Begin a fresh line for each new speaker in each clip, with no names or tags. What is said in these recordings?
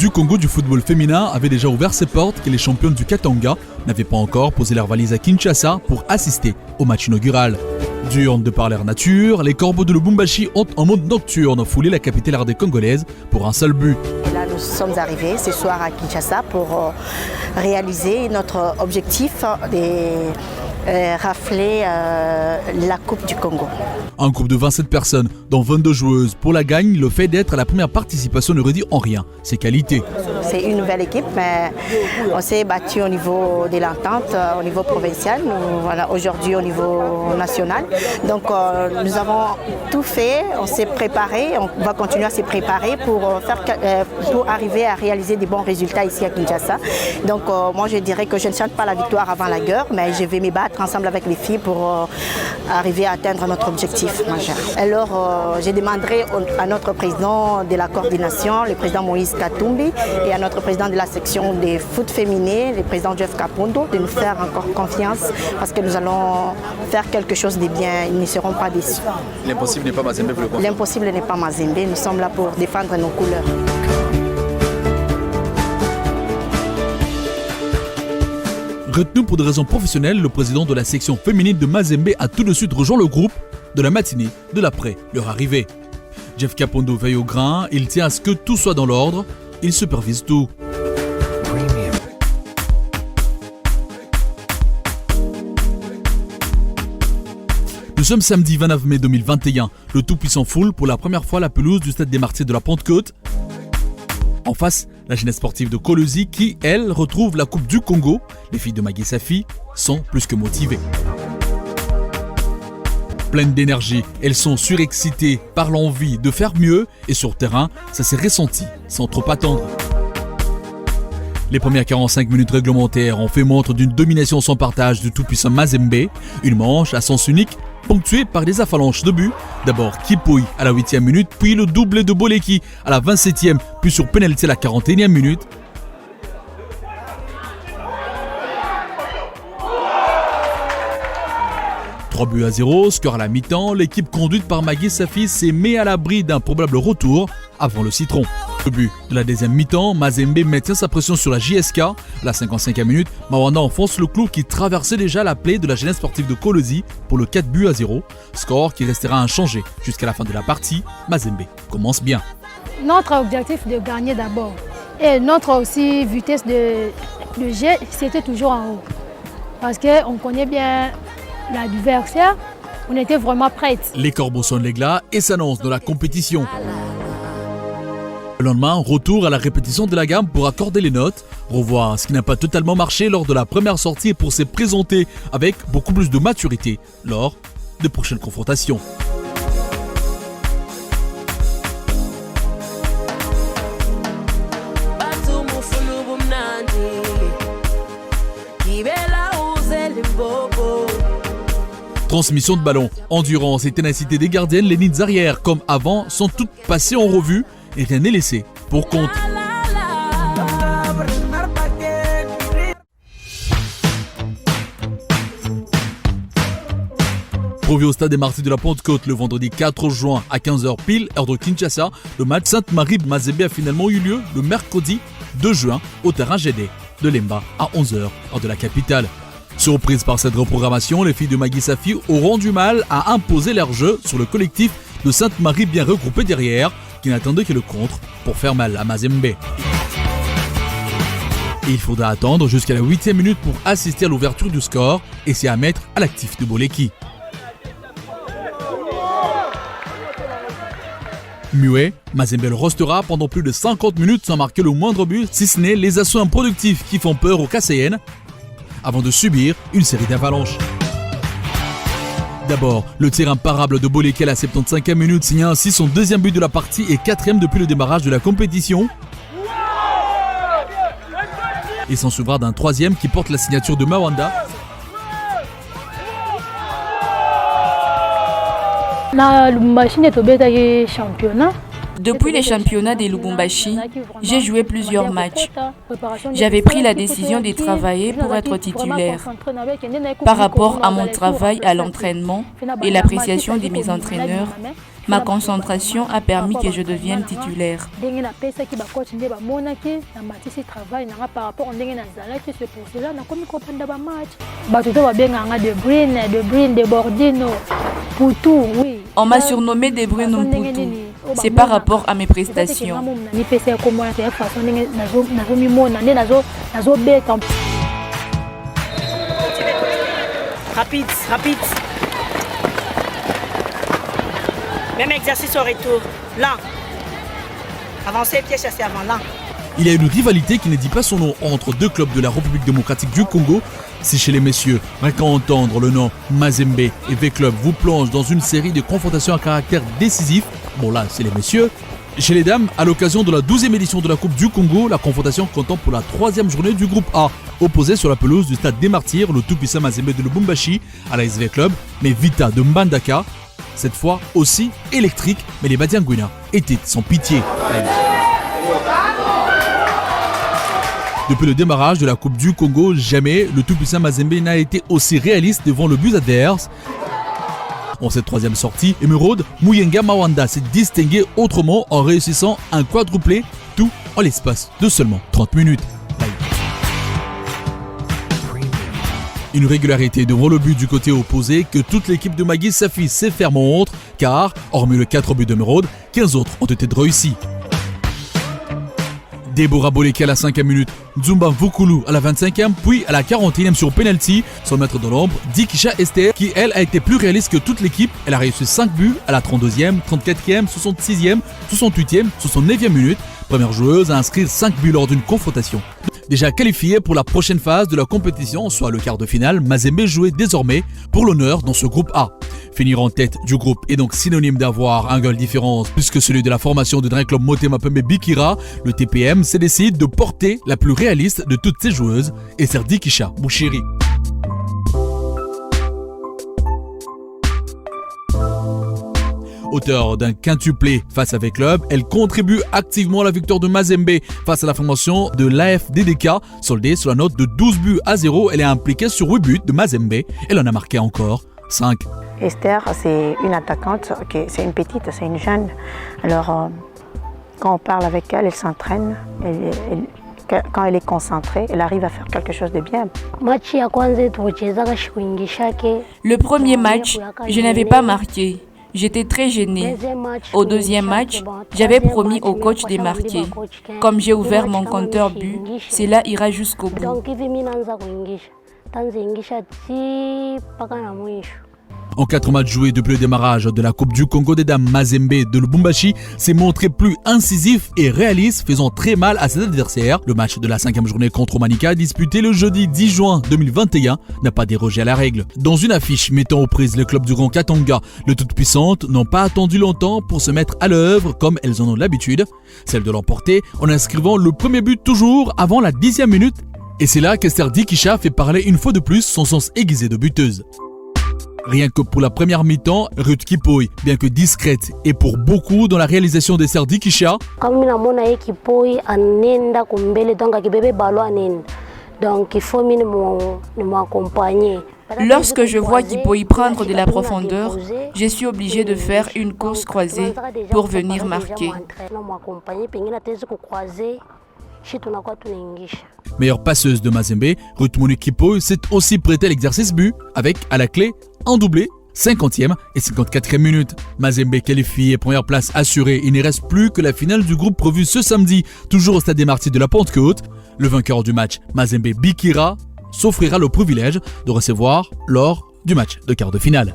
du Congo du football féminin avait déjà ouvert ses portes et les championnes du Katanga n'avaient pas encore posé leur valise à Kinshasa pour assister au match inaugural. Dures de par leur nature, les Corbeaux de Lubumbashi ont en mode nocturne foulé la capitale RD congolaise pour un seul but.
Et là, nous sommes arrivés ce soir à Kinshasa pour réaliser notre objectif de rafler la Coupe du Congo.
Un groupe de 27 personnes, dont 22 joueuses. Pour la gagne, le fait d'être à la première participation ne redit en rien ses qualités.
C'est une nouvelle équipe, mais on s'est battu au niveau de l'entente, au niveau provincial, voilà, aujourd'hui au niveau national. Donc nous avons tout fait, on s'est préparé, on va continuer à se préparer pour arriver à réaliser des bons résultats ici à Kinshasa. Donc moi je dirais que je ne chante pas la victoire avant la guerre, mais je vais me battre ensemble avec les filles pour arriver à atteindre notre objectif majeur. Alors je demanderai à notre président de la coordination, le président Moïse Katumbi, et à notre président de la section des foot féminin, le président Jeff Kapondo, de nous faire encore confiance parce que nous allons faire quelque chose de bien, ils ne seront pas déçus.
L'impossible n'est pas Mazembe pour le coup.
L'impossible n'est pas Mazembe, nous sommes là pour défendre nos couleurs.
Retenu pour des raisons professionnelles, le président de la section féminine de Mazembe a tout de suite rejoint le groupe de la matinée de l'après leur arrivée. Jeff Kapondo veille au grain, il tient à ce que tout soit dans l'ordre, il supervise tout. Nous sommes samedi 29 mai 2021, le tout-puissant foule pour la première fois la pelouse du stade des Martyrs de la Pentecôte. En face, la jeunesse sportive de Kolosi qui, elle, retrouve la Coupe du Congo. Les filles de Magui Safi sont plus que motivées. Pleines d'énergie, elles sont surexcitées par l'envie de faire mieux et sur terrain, ça s'est ressenti sans trop attendre. Les premières 45 minutes réglementaires ont fait montre d'une domination sans partage du tout-puissant Mazembe, une manche à sens unique ponctuée par des avalanches de buts. D'abord Kipouy à la 8e minute, puis le doublé de Boleki à la 27e, puis sur pénalité à la 41e minute. Trois buts à 0, score à la mi-temps, l'équipe conduite par Magui Safi s'est mis à l'abri d'un probable retour avant le citron. Le but de la deuxième mi-temps, Mazembe maintient sa pression sur la JSK. À la 55e minute, Mawanda enfonce le clou qui traversait déjà la plaie de la jeunesse sportive de Kolosi pour le 4 buts à 0. Score qui restera inchangé jusqu'à la fin de la partie. Mazembe commence bien.
Notre objectif de gagner d'abord et notre aussi vitesse de jeu, c'était toujours en haut. Parce qu'on connaît bien l'adversaire, on était vraiment prêts.
Les Corbeaux sonnent les glas et s'annoncent dans la compétition. Le lendemain, retour à la répétition de la gamme pour accorder les notes, revoir ce qui n'a pas totalement marché lors de la première sortie pour se présenter avec beaucoup plus de maturité lors des prochaines confrontations. Transmission de ballon, endurance et ténacité des gardiennes, les lignes arrière comme avant sont toutes passées en revue et rien n'est laissé pour compte. Prévu au stade des Martyrs de la Pentecôte le vendredi 4 juin à 15h pile, heure de Kinshasa, le match Sainte-Marie-Mazembe a finalement eu lieu le mercredi 2 juin au terrain GD de Lemba à 11h, heure de la capitale. Surprises par cette reprogrammation, les filles de Magui Safi auront du mal à imposer leur jeu sur le collectif de Sainte-Marie bien regroupé derrière, qui n'attendait que le contre pour faire mal à Mazembe. Et il faudra attendre jusqu'à la 8e minute pour assister à l'ouverture du score et s'y à mettre à l'actif de Boleki. Muet, Mazembe le restera pendant plus de 50 minutes sans marquer le moindre but, si ce n'est les assauts improductifs qui font peur aux Kasséennes, avant de subir une série d'avalanches. D'abord, le tir imparable de Boleki à la 75e minute signe ainsi son deuxième but de la partie et 4e depuis le démarrage de la compétition. Et s'en suivra d'un troisième qui porte la signature de Mawanda.
Depuis les championnats de Lubumbashi, j'ai joué plusieurs matchs. J'avais pris la décision de travailler pour être titulaire. Par rapport à mon travail à l'entraînement et l'appréciation de mes entraîneurs, Ma concentration a permis que je devienne titulaire. On m'a surnommé De Bruyne Mputu. C'est par rapport à mes prestations.
Rapide, rapide. Même exercice au retour. Lent. Avancer, pied chassé avant, lent.
Il y a une rivalité qui ne dit pas son nom entre deux clubs de la République démocratique du Congo. Si chez les messieurs, rien qu'à entendre le nom Mazembe et V-Club vous plonge dans une série de confrontations à caractère décisif, bon là c'est les messieurs. Chez les dames, à l'occasion de la 12e édition de la Coupe du Congo, la confrontation comptant pour la 3e journée du groupe A, opposé sur la pelouse du stade des Martyrs, le tout-puissant Mazembe de Lubumbashi à la SV Club, mais Vita de Mbandaka, cette fois aussi électrique, mais les Badiangouina étaient sans pitié. Depuis le démarrage de la Coupe du Congo, jamais le tout-puissant Mazembe n'a été aussi réaliste devant le but adverse. En cette troisième sortie, Emeraude Muyenga Mawanda s'est distingué autrement en réussissant un quadruplé, tout en l'espace de seulement 30 minutes. Une régularité devant le but du côté opposé que toute l'équipe de Magui Safi sait faire montre, car, hormis le 4 buts d'Emeraude, 15 autres ont été réussis. Deborah Boleke à la 5e minute, Nzumba Vukulu à la 25e, puis à la 41e sur penalty, son maître de l'ombre, Dikisha Esther, qui elle a été plus réaliste que toute l'équipe. Elle a réussi 5 buts à la 32e, 34e, 66e, 68e, 69e minute. Première joueuse à inscrire 5 buts lors d'une confrontation. Déjà qualifiée pour la prochaine phase de la compétition, soit le quart de finale, Mazembe jouait désormais pour l'honneur dans ce groupe A. Finir en tête du groupe est donc synonyme d'avoir un goal différence plus que celui de la formation de Dream Club Motema Pembe Bikira. Le TPM se décide de porter la plus réaliste de toutes ses joueuses, et c'est Dikisha Bouchiri. Auteur d'un quintuplé face à V-Club, elle contribue activement à la victoire de Mazembe face à la formation de l'AFDDK. Soldée sur la note de 12-0, elle est impliquée sur 8 buts de Mazembe. Elle en a marqué encore 5.
Esther, c'est une attaquante, c'est une petite, c'est une jeune. Alors, quand on parle avec elle, elle s'entraîne. Quand elle est concentrée, elle arrive à faire quelque chose de bien.
Le premier match, je n'avais pas marqué. J'étais très gênée. Au deuxième match, j'avais promis au coach de marquer. Comme j'ai ouvert mon compteur but, cela ira jusqu'au bout.
En 4 matchs joués depuis le démarrage de la Coupe du Congo des dames, Mazembe de Lubumbashi s'est montré plus incisif et réaliste, faisant très mal à ses adversaires. Le match de la 5e journée contre Manika, disputé le jeudi 10 juin 2021, n'a pas dérogé à la règle. Dans une affiche mettant aux prises le club du Grand Katanga, les toutes-puissantes n'ont pas attendu longtemps pour se mettre à l'œuvre comme elles en ont l'habitude. Celle de l'emporter en inscrivant le premier but toujours avant la 10e minute. Et c'est là qu'Esther Dikisha fait parler une fois de plus son sens aiguisé de buteuse. Rien que pour la première mi-temps, Ruth Kipoy, bien que discrète et pour beaucoup dans la réalisation des Esther Dikisha,
lorsque je vois Kipoy prendre de la profondeur, je suis obligée de faire une course croisée pour venir marquer.
Meilleure passeuse de Mazembe, Ruth Monique Kipoy s'est aussi prêtée à l'exercice but, avec à la clé un doublé, 50e et 54e minute. Mazembe qualifié, première place assurée. Il ne reste plus que la finale du groupe prévue ce samedi, toujours au stade des Martyrs de la Pentecôte. Le vainqueur du match, Mazembe Bikira, s'offrira le privilège de recevoir lors du match de quart de finale.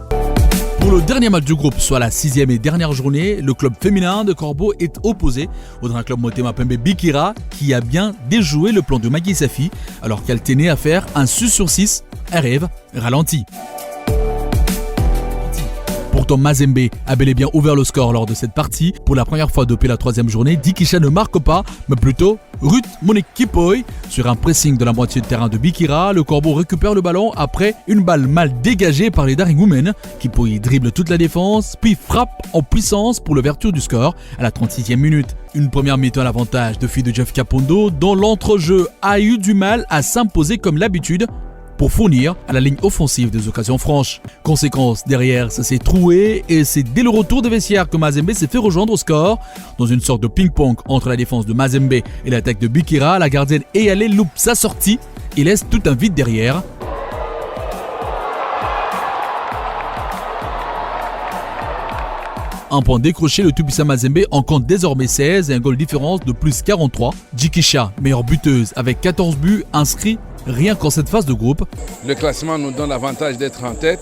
Pour le dernier match du groupe, soit la 6e et dernière journée, le club féminin de Corbeau est opposé au Dream Club Motema Pembe Bikira, qui a bien déjoué le plan de Magui Safi alors qu'elle tenait à faire un 6/6, un rêve ralenti. Pourtant, Mazembe a bel et bien ouvert le score lors de cette partie. Pour la première fois depuis la 3e journée, Dikisha ne marque pas, mais plutôt Ruth Monique Kipoy. Sur un pressing de la moitié de terrain de Bikira, le Corbeau récupère le ballon après une balle mal dégagée par les Daring Women. Kipoy dribble toute la défense, puis frappe en puissance pour l'ouverture du score à la 36e minute. Une première mi-temps à l'avantage de filles de Jeff Kapondo, dont l'entrejeu a eu du mal à s'imposer comme l'habitude. pour fournir à la ligne offensive des occasions franches. Conséquence, derrière, ça s'est troué et c'est dès le retour des vestiaires que Mazembe s'est fait rejoindre au score. Dans une sorte de ping-pong entre la défense de Mazembe et l'attaque de Bikira, la gardienne Eyale loupe sa sortie et laisse tout un vide derrière. Un point décroché, le tout-puissant Mazembe en compte désormais 16 et un goal différence de plus 43. Jikisha, meilleure buteuse avec 14 buts inscrits rien qu'en cette phase de groupe.
Le classement nous donne l'avantage d'être en tête.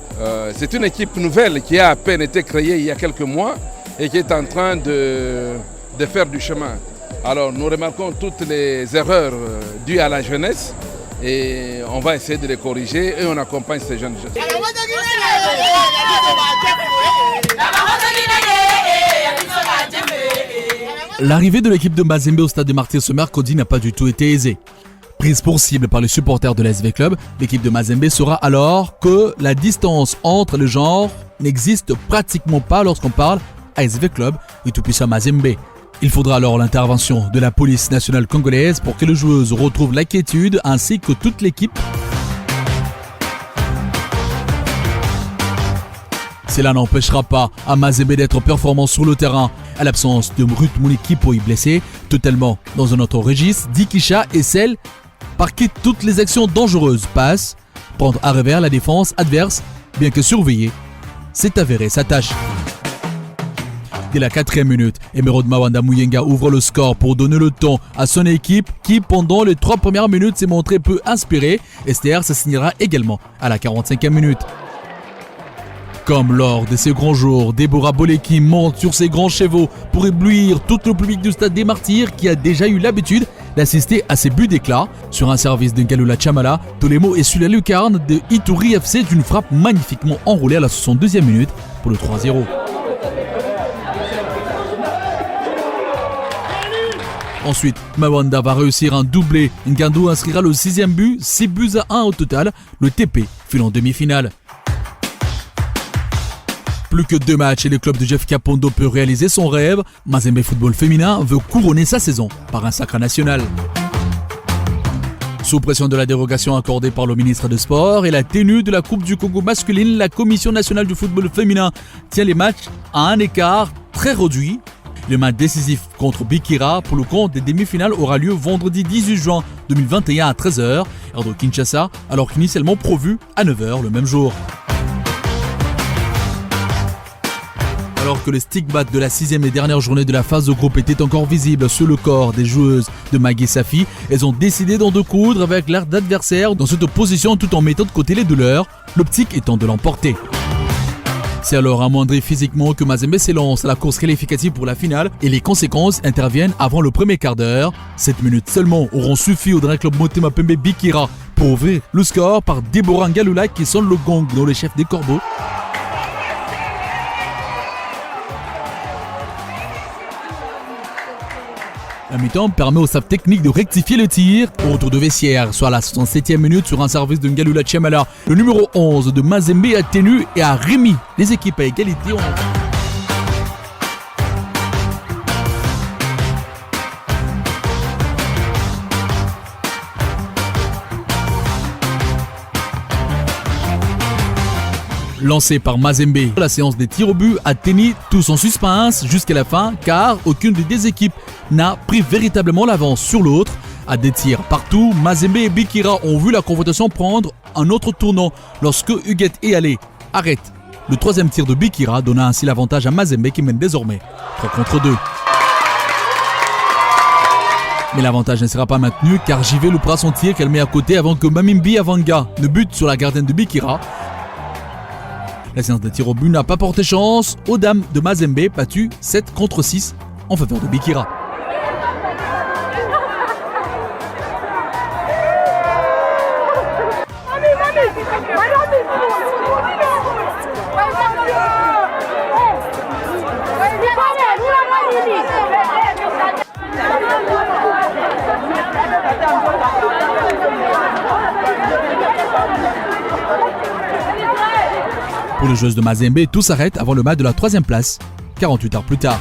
C'est une équipe nouvelle qui a à peine été créée il y a quelques mois et qui est en train de faire du chemin. Alors nous remarquons toutes les erreurs dues à la jeunesse et on va essayer de les corriger et on accompagne ces jeunes.
L'arrivée de l'équipe de Mazembe au stade de Martyrs ce mercredi n'a pas du tout été aisée. Prise pour cible par les supporters de l'ASV Club, l'équipe de Mazembe saura alors que la distance entre les genres n'existe pratiquement pas lorsqu'on parle ASV Club et tout-puissant Mazembe. Il faudra alors l'intervention de la police nationale congolaise pour que les joueuses retrouvent la quiétude ainsi que toute l'équipe. Cela n'empêchera pas à Mazembe d'être performant sur le terrain. À l'absence de Ruth Munikipoy blessé, totalement dans un autre registre, Jikisha est celle par qui toutes les actions dangereuses passent. Prendre à revers la défense adverse, bien que surveillée, c'est avéré sa tâche. Dès la 4e minute, Emerald Mawanda Muyenga ouvre le score pour donner le temps à son équipe qui, pendant les 3 premières minutes, s'est montrée peu inspirée. Esther se signera également à la 45e minute. Comme lors de ces grands jours, Deborah Boleki monte sur ses grands chevaux pour éblouir tout le public du stade des Martyrs qui a déjà eu l'habitude d'assister à ces buts d'éclat. Sur un service de Ngalula Chamala, Tolemo essuie la lucarne de Ituri FC d'une frappe magnifiquement enroulée à la 62e minute pour le 3-0. Ensuite, Mawanda va réussir un doublé. Ngando inscrira le 6e but, 6 buts à 1 au total. Le TP file en demi-finale. Plus que 2 matchs et le club de Jeff Kapondo peut réaliser son rêve. Mazembe Football Féminin veut couronner sa saison par un sacre national. Sous pression de la dérogation accordée par le ministre des Sports et la tenue de la Coupe du Congo masculine, la Commission nationale du football féminin tient les matchs à un écart très réduit. Le match décisif contre Bikira pour le compte des demi-finales aura lieu vendredi 18 juin 2021 à 13h, heure de Kinshasa, alors qu'initialement prévu à 9h le même jour. Alors que les stigmates de la 6e et dernière journée de la phase de groupe étaient encore visibles sur le corps des joueuses de Magui Safi, elles ont décidé d'en découdre avec leur adversaire dans cette opposition tout en mettant de côté les douleurs, l'optique étant de l'emporter. C'est alors amoindri physiquement que Mazembe s'élance à la course qualificative pour la finale et les conséquences interviennent avant le premier quart d'heure. 7 minutes seulement auront suffi au dernier club Motema Pembe Bikira pour ouvrir le score par Deborah Ngalula qui sonne le gong dans les chefs des corbeaux. La mi-temps permet au staff technique de rectifier le tir. Au retour de vestiaire, soit à la 67e minute sur un service de Ngalula Chamala, le numéro 11 de Mazembe a tenu et a remis les équipes à égalité. Lancé par Mazembe, la séance des tirs au but a tenu tout son suspense jusqu'à la fin car aucune des deux équipes n'a pris véritablement l'avance sur l'autre. À des tirs partout, Mazembe et Bikira ont vu la confrontation prendre un autre tournant lorsque Huguette Eyale arrête le 3e tir de Bikira, donnant ainsi l'avantage à Mazembe qui mène désormais 3 contre 2. Mais l'avantage ne sera pas maintenu car JV loupera son tir qu'elle met à côté avant que Mamimbi Avanga ne bute sur la gardienne de Bikira. La séance de tir au but n'a pas porté chance aux dames de Mazembe, battues 7 contre 6 en faveur de Bikira. Pour les joueuses de Mazembe, tout s'arrête avant le match de la 3e place, 48 heures plus tard.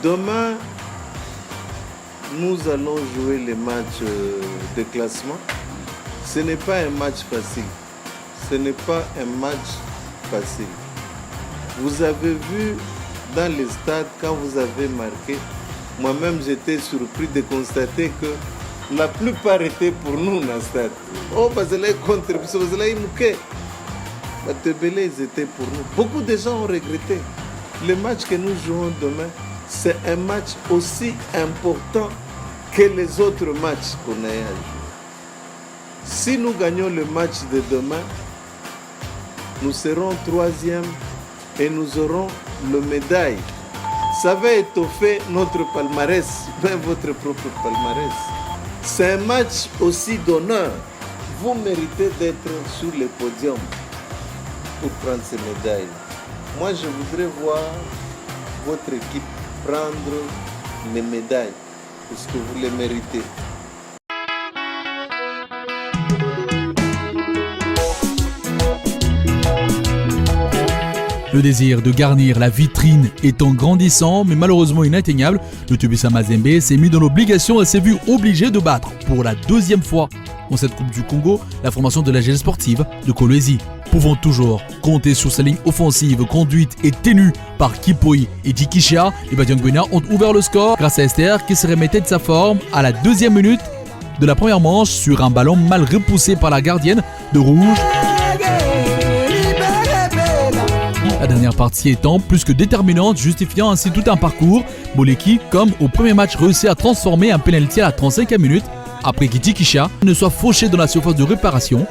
Demain, nous allons jouer les matchs de classement. Ce n'est pas un match facile. Ce n'est pas un match facile. Vous avez vu dans les stades, quand vous avez marqué, moi-même j'étais surpris de constater que la plupart étaient pour nous dans le stade. Oh, parce que là, contre, parce que là, ils étaient pour nous. Beaucoup de gens ont regretté. Le match que nous jouons demain, c'est un match aussi important que les autres matchs qu'on a à jouer. Si nous gagnons le match de demain, nous serons 3e et nous aurons le médaille. Ça va étoffer notre palmarès, même votre propre palmarès. C'est un match aussi d'honneur. Vous méritez d'être sur le podium pour prendre ces médailles. Moi, je voudrais voir votre équipe prendre les médailles, parce que vous les méritez.
Le désir de garnir la vitrine étant grandissant mais malheureusement inatteignable, le Tupisa Mazembe s'est mis dans l'obligation et s'est vu obligé de battre pour la 2e fois dans cette Coupe du Congo la formation de la GL sportive de Kolwezi. Pouvant toujours compter sur sa ligne offensive conduite et tenue par Kipoi et Dikisha, les Badiangwena ont ouvert le score grâce à Esther qui se remettait de sa forme à la 2e minute de la première manche sur un ballon mal repoussé par la gardienne de rouge. La dernière partie étant plus que déterminante, justifiant ainsi tout un parcours. Boleki, comme au premier match, réussit à transformer un penalty à la 35e minute après que Dikisha ne soit fauché dans la surface de réparation.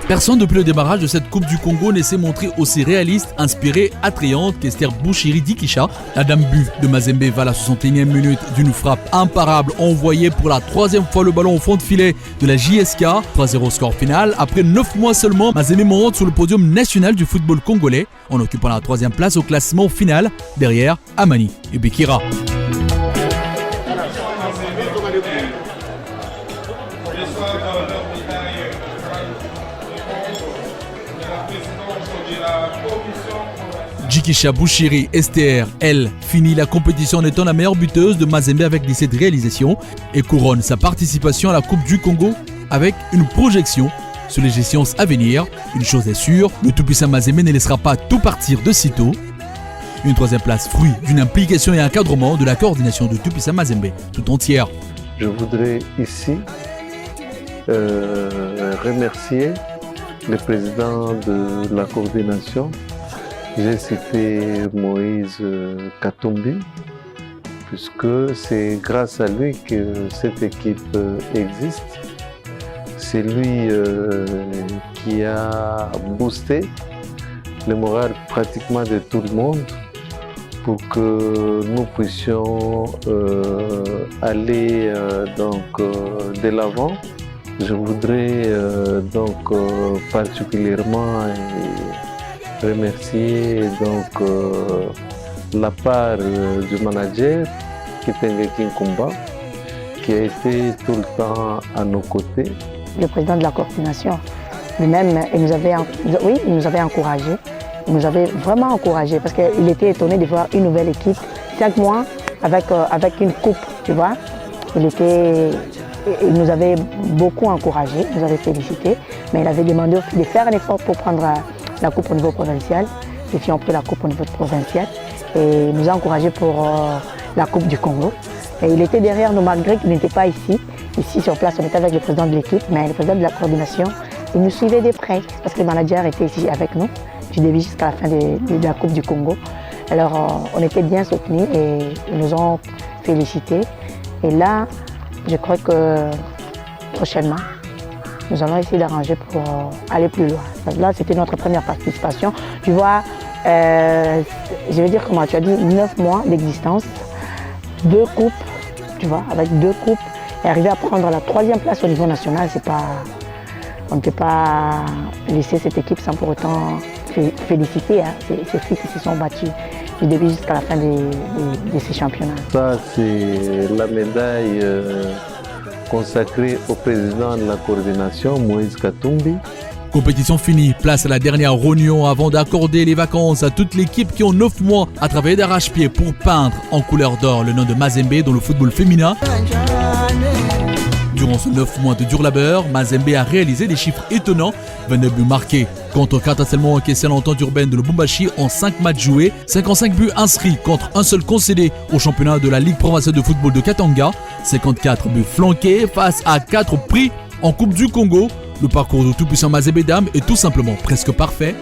Personne depuis le démarrage de cette Coupe du Congo ne s'est montré aussi réaliste, inspiré, attrayante qu'Esther Bouchiri Dikisha. La dame bu de Mazembe va à la 61e minute d'une frappe imparable envoyée pour la 3e fois le ballon au fond de filet de la JSK. 3-0 score final. Après 9 mois seulement, Mazembe monte sur le podium national du football congolais en occupant la 3e place au classement final derrière Amani et Bekira. Dikisha Bouchiri Esther, elle, finit la compétition en étant la meilleure buteuse de Mazembe avec 17 réalisations et couronne sa participation à la Coupe du Congo avec une projection sur les échéances à venir. Une chose est sûre, le tout-puissant Mazembe ne laissera pas tout partir de sitôt. Une 3e place, fruit d'une implication et un encadrement de la coordination de tout-puissant Mazembe tout entière.
Je voudrais ici remercier le président de la coordination. J'ai cité Moïse Katumbi, puisque c'est grâce à lui que cette équipe existe. C'est lui qui a boosté le moral pratiquement de tout le monde pour que nous puissions aller de l'avant. Je voudrais particulièrement remercier la part du manager Kitenge Kinkumba qui a été tout le temps à nos côtés.
Le président de la coordination lui-même, il nous avait encouragés. Il nous avait vraiment encouragés parce qu'il était étonné de voir une nouvelle équipe 5 mois avec une coupe, tu vois. Il nous avait beaucoup encouragés, il nous avait félicités, mais il avait demandé de faire un effort pour prendre la coupe au niveau provincial. Les filles ont pris la coupe au niveau provincial et il nous a encouragés pour la Coupe du Congo. Et il était derrière nous malgré qu'il n'était pas ici. Ici sur place, on était avec le président de l'équipe, mais le président de la coordination, il nous suivait de près parce que le manager était ici avec nous du début jusqu'à la fin de la Coupe du Congo. Alors on était bien soutenus et ils nous ont félicités. Et là, je crois que prochainement, nous allons essayer d'arranger pour aller plus loin. Là, c'était notre première participation. Tu vois, je veux dire comment tu as dit, 9 mois d'existence, 2 coupes, tu vois, avec 2 coupes, et arriver à prendre la 3e place au niveau national, c'est pas, on ne peut pas laisser cette équipe sans pour autant féliciter ces filles qui se sont battues du début jusqu'à la fin de ces championnats.
Ça, c'est la médaille consacrée au président de la coordination, Moïse Katumbi,
Compétition finie, place à la dernière réunion avant d'accorder les vacances à toute l'équipe qui ont 9 mois à travailler d'arrache-pied pour peindre en couleur d'or le nom de Mazembe dans le football féminin. Durant ce 9 mois de dur labeur, Mazembe a réalisé des chiffres étonnants. 29 buts marqués contre 4 seulement encaissés à l'entente urbaine de Lubumbashi en 5 matchs joués. 55 buts inscrits contre un seul concédé au championnat de la Ligue provinciale de football de Katanga. 54 buts flanqués face à 4 pris en Coupe du Congo. Le parcours du tout-puissant Mazembe Dame est tout simplement presque parfait.